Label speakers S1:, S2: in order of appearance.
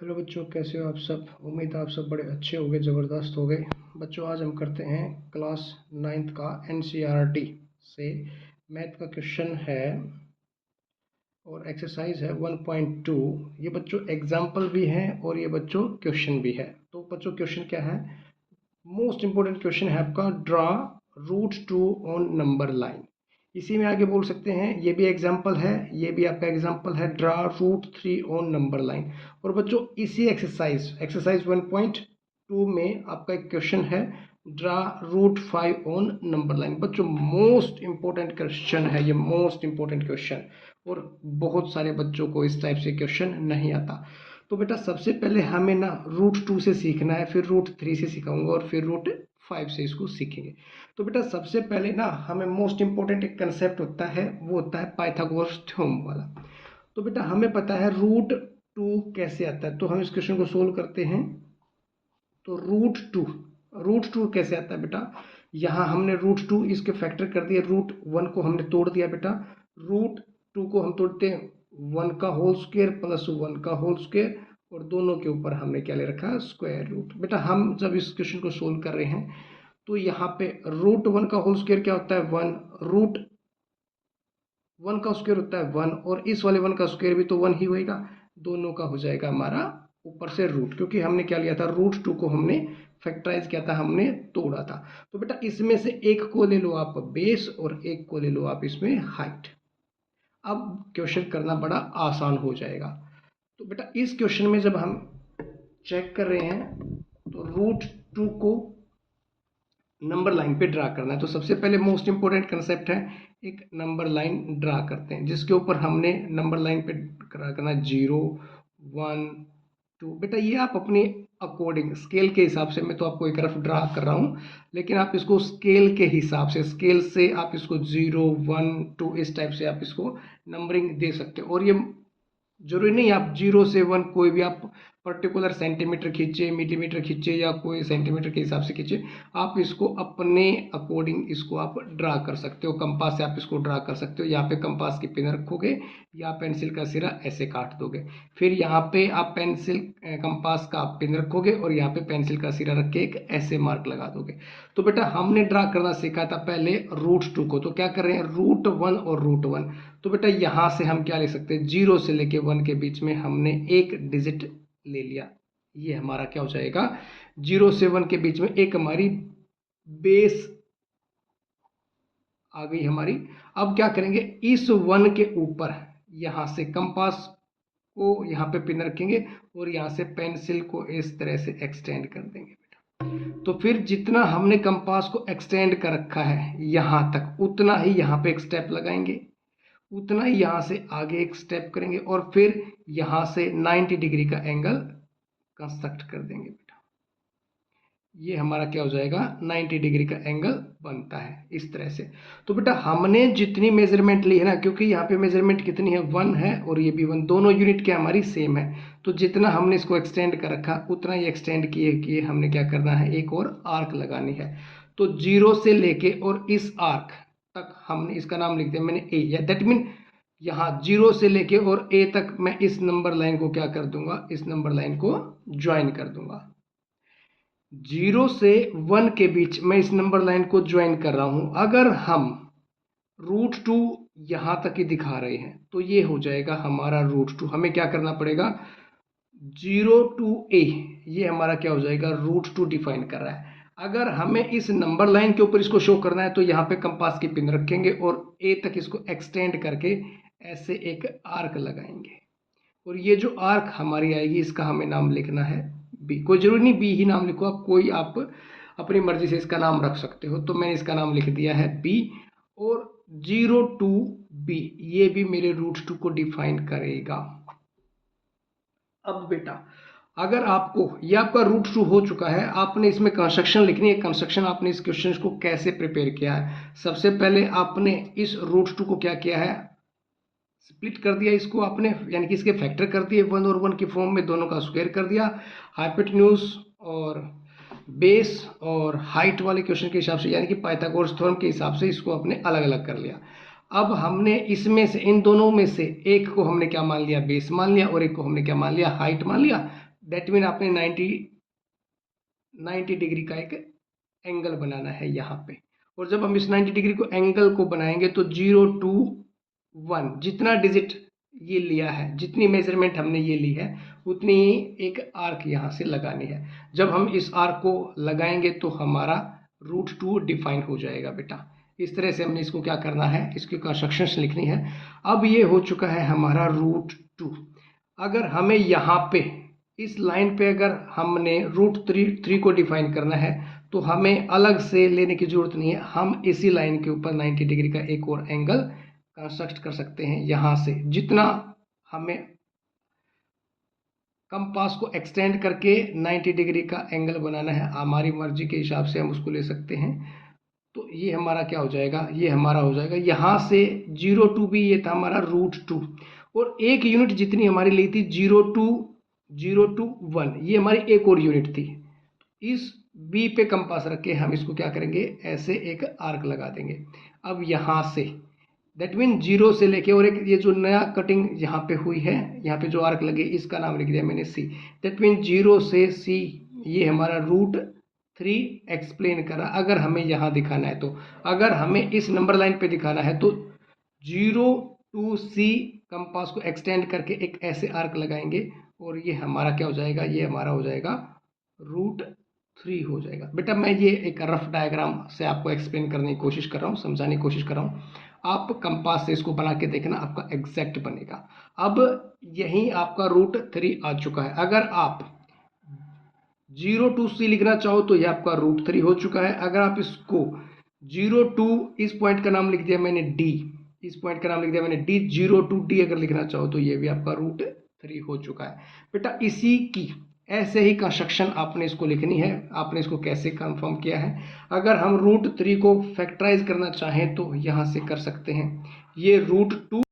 S1: Hello बच्चों, कैसे हो आप सब। उम्मीद है आप सब बड़े अच्छे हो गए, ज़बरदस्त हो गए। बच्चों, आज हम करते हैं क्लास 9th का एनसीईआरटी से मैथ का क्वेश्चन है और एक्सरसाइज है 1.2। ये बच्चों एग्जाम्पल भी है और ये बच्चों क्वेश्चन भी है। तो बच्चों क्वेश्चन क्या है, मोस्ट इंपॉर्टेंट क्वेश्चन है आपका, draw root 2 on number line. इसी में आगे बोल सकते हैं, ये भी एग्जाम्पल है, ये भी आपका एग्जाम्पल है, draw root 3 on number line. और बच्चों इसी एक्सरसाइज 1.2 में आपका एक क्वेश्चन है, draw root 5 on number line. बच्चों मोस्ट इंपॉर्टेंट क्वेश्चन है ये, मोस्ट इंपॉर्टेंट क्वेश्चन, और बहुत सारे बच्चों को इस टाइप से क्वेश्चन नहीं आता। तो बेटा सबसे पहले हमें ना रूट 2 से सीखना है, फिर रूट 3 से सिखाऊंगा और फिर रूट 5 से इसको सीखेंगे। तो बेटा सबसे पहले ना हमें मोस्ट इंपॉर्टेंट एक कंसेप्ट होता है, वो होता है पाइथागोरस थ्योरम वाला। तो बेटा हमें पता है रूट 2 कैसे आता है, तो हम इस क्वेश्चन को सोल्व करते हैं। तो रूट टू कैसे आता है बेटा, यहाँ हमने रूट 2 इसके फैक्टर कर दिए, रूट 1 को हमने तोड़ दिया बेटा, रूट 2 को हम तोड़ते हैं 1 का होल स्क्वायर प्लस 1 का होल स्क्वायर, और दोनों के ऊपर हमने क्या ले रखा है, स्क्वायर रूट। बेटा हम जब इस क्वेश्चन को सोल्व कर रहे हैं तो यहाँ पे रूट 1 का होल स्क्वायर क्या होता है 1, रूट 1 का स्क्वायर होता है 1, और इस वाले 1 का स्क्वायर भी तो 1 ही होएगा, दोनों का हो जाएगा हमारा ऊपर से रूट, क्योंकि हमने क्या लिया था, रूट 2 को हमने फैक्टराइज किया था, हमने तोड़ा था। तो बेटा इसमें से एक को ले लो आप बेस और एक को ले लो आप इसमें हाइट। अब क्वेश्चन करना बड़ा आसान हो जाएगा। तो बेटा इस क्वेश्चन में जब हम चेक कर रहे हैं तो रूट 2 को नंबर लाइन पे ड्रा करना है। तो सबसे पहले मोस्ट इंपोर्टेंट कंसेप्ट है, एक नंबर लाइन ड्रा करते हैं जिसके ऊपर हमने नंबर लाइन पे ड्रा करना 0 1 2। बेटा ये आप अपने अकॉर्डिंग स्केल के हिसाब से, मैं तो आपको एक रफ ड्रा कर रहा हूँ, लेकिन आप इसको स्केल के हिसाब से, स्केल से आप इसको 0 1 2 इस टाइप से आप इसको नंबरिंग दे सकते हो। और ये जरूरी नहीं आप 0 से 1 कोई भी आप पर्टिकुलर सेंटीमीटर खींचे, मिलीमीटर खींचे, या कोई सेंटीमीटर के हिसाब से खींचे, आप इसको अपने अकॉर्डिंग इसको आप ड्रा कर सकते हो। कंपास से आप इसको ड्रा कर सकते हो। यहाँ पे कंपास की पिन रखोगे या पेंसिल का सिरा ऐसे काट दोगे, फिर यहाँ पे आप पेंसिल कंपास का पिन रखोगे और यहाँ पे पेंसिल का सिरा रख के एक ऐसे मार्क लगा दोगे। तो बेटा हमने ड्रा करना सीखा था पहले रूट 2 को, तो क्या कर रहे हैं रूट 1 और रूट 1। तो बेटा यहाँ से हम क्या ले सकते हैं, 0 से लेके 1 के बीच में हमने एक डिजिट ले लिया, ये हमारा क्या हो जाएगा, 0 से 1 के बीच में एक हमारी बेस आ गई हमारी। अब क्या करेंगे, इस 1 के ऊपर यहां से कंपास को यहाँ पे पिन रखेंगे और यहाँ से पेंसिल को इस तरह से एक्सटेंड कर देंगे बेटा। तो फिर जितना हमने कंपास को एक्सटेंड कर रखा है यहां तक, उतना ही यहाँ पे एक स्टेप लगाएंगे, उतना ही यहाँ से आगे एक स्टेप करेंगे, और फिर यहाँ से 90 डिग्री का एंगल कंस्ट्रक्ट कर देंगे बेटा। ये हमारा क्या हो जाएगा, 90 डिग्री का एंगल बनता है इस तरह से। तो बेटा हमने जितनी मेजरमेंट ली है ना, क्योंकि यहाँ पे मेजरमेंट कितनी है 1 है और ये भी 1, दोनों यूनिट क्या हमारी सेम है, तो जितना हमने इसको एक्सटेंड कर रखा उतना ही एक्सटेंड किए हमने क्या करना है, एक और आर्क लगानी है। तो 0 से लेके और इस आर्क तक हमने इसका नाम लिख दिया मैंने ए, या दैट मीन यहाँ 0 से लेके और ए तक मैं इस नंबर लाइन को क्या कर दूंगा, इस नंबर लाइन को ज्वाइन कर दूंगा। 0 से 1 के बीच मैं इस नंबर लाइन को ज्वाइन कर रहा हूं। अगर हम रूट 2 यहां तक ही दिखा रहे हैं तो ये हो जाएगा हमारा रूट 2। हमें क्या करना पड़ेगा, 0 टू ए, ये हमारा क्या हो जाएगा, रूट 2 डिफाइन कर रहा है। अगर हमें इस नंबर लाइन के ऊपर इसको शो करना है तो यहाँ पे कंपास की पिन रखेंगे और ए तक इसको एक्सटेंड करके ऐसे एक आर्क लगाएंगे, और ये जो आर्क हमारी आएगी इसका हमें नाम लिखना है बी। कोई जरूरी नहीं बी ही नाम लिखो, आप कोई आप अपनी मर्जी से इसका नाम रख सकते हो। तो मैंने इसका नाम लिख दिया है बी, और 0 टू बी ये भी मेरे रूट 2 को डिफाइन करेगा। अब बेटा अगर आपको ये आपका रूट 2 हो चुका है, आपने इसमें कंस्ट्रक्शन लिखनी है। कंस्ट्रक्शन आपने इस क्वेश्चन को कैसे प्रिपेयर किया है, सबसे पहले आपने इस रूट 2 को क्या किया है, स्प्लिट कर दिया इसको आपने, यानी कि इसके फैक्टर कर दिए 1 और 1 की फॉर्म में, दोनों का स्क्वायर कर दिया। हाइपोटेन्यूज और बेस और हाइट वाले क्वेश्चन के हिसाब से, यानी कि पाइथागोरस थ्योरम के हिसाब से इसको आपने अलग अलग कर लिया। अब हमने इसमें से, इन दोनों में से एक को हमने क्या मान लिया, बेस मान लिया, और एक को हमने क्या मान लिया, हाइट मान लिया। दैट मीन आपने 90 डिग्री का एक एंगल बनाना है यहाँ पे। और जब हम इस 90 डिग्री को एंगल को बनाएंगे तो 0 to 1 जितना डिजिट ये लिया है, जितनी मेजरमेंट हमने ये ली है, उतनी एक आर्क यहाँ से लगानी है। जब हम इस आर्क को लगाएंगे तो हमारा √2 डिफाइन हो जाएगा बेटा। इस तरह से हमने इसको क्या करना है, इसकी कंस्ट्रक्शंस लिखनी है। अब ये हो चुका है हमारा √2। अगर हमें यहाँ पे इस लाइन पे अगर हमने √3 को डिफाइन करना है तो हमें अलग से लेने की जरूरत नहीं है। हम इसी लाइन के ऊपर 90 डिग्री का एक और एंगल कंस्ट्रक्ट कर सकते हैं। यहाँ से जितना हमें कंपास को एक्सटेंड करके 90 डिग्री का एंगल बनाना है, हमारी मर्जी के हिसाब से हम उसको ले सकते हैं। तो ये हमारा क्या हो जाएगा, ये हमारा हो जाएगा यहाँ से 0 to भी ये था हमारा √2, और एक यूनिट जितनी हमारी ली थी 0 to 1, ये हमारी एक और यूनिट थी। इस बी पे कंपास रख के हम इसको क्या करेंगे, ऐसे एक आर्क लगा देंगे। अब यहाँ से दैट मीन 0 से लेके, और एक ये जो नया कटिंग यहाँ पे हुई है, यहाँ पे जो आर्क लगे इसका नाम लिख दिया मैंने सी। दैट मीन 0 से सी ये हमारा √3 एक्सप्लेन करा। अगर हमें यहाँ दिखाना है तो, अगर हमें इस नंबर लाइन पे दिखाना है तो 0 to C कंपास को एक्सटेंड करके एक ऐसे आर्क लगाएंगे, और ये हमारा क्या हो जाएगा, ये हमारा हो जाएगा √3 हो जाएगा। बेटा मैं ये एक रफ डायग्राम से आपको एक्सप्लेन करने की कोशिश कर रहा हूँ, समझाने की कोशिश कर रहा हूँ। आप कंपास से इसको बना के देखना, आपका एग्जैक्ट बनेगा। अब यही आपका √3 आ चुका है। अगर आप 0 to C लिखना चाहो तो ये आपका √3 हो चुका है। अगर आप इसको 0 to, इस पॉइंट का नाम लिख दिया मैंने D, इस पॉइंट का नाम लिख दिया मैंने D, 0 to D अगर लिखना चाहो तो ये भी आपका √3 हो चुका है। बेटा इसी की ऐसे ही कंस्ट्रक्शन आपने इसको लिखनी है। आपने इसको कैसे कंफर्म किया है, अगर हम √3 को फैक्टराइज करना चाहें तो यहाँ से कर सकते हैं। ये √2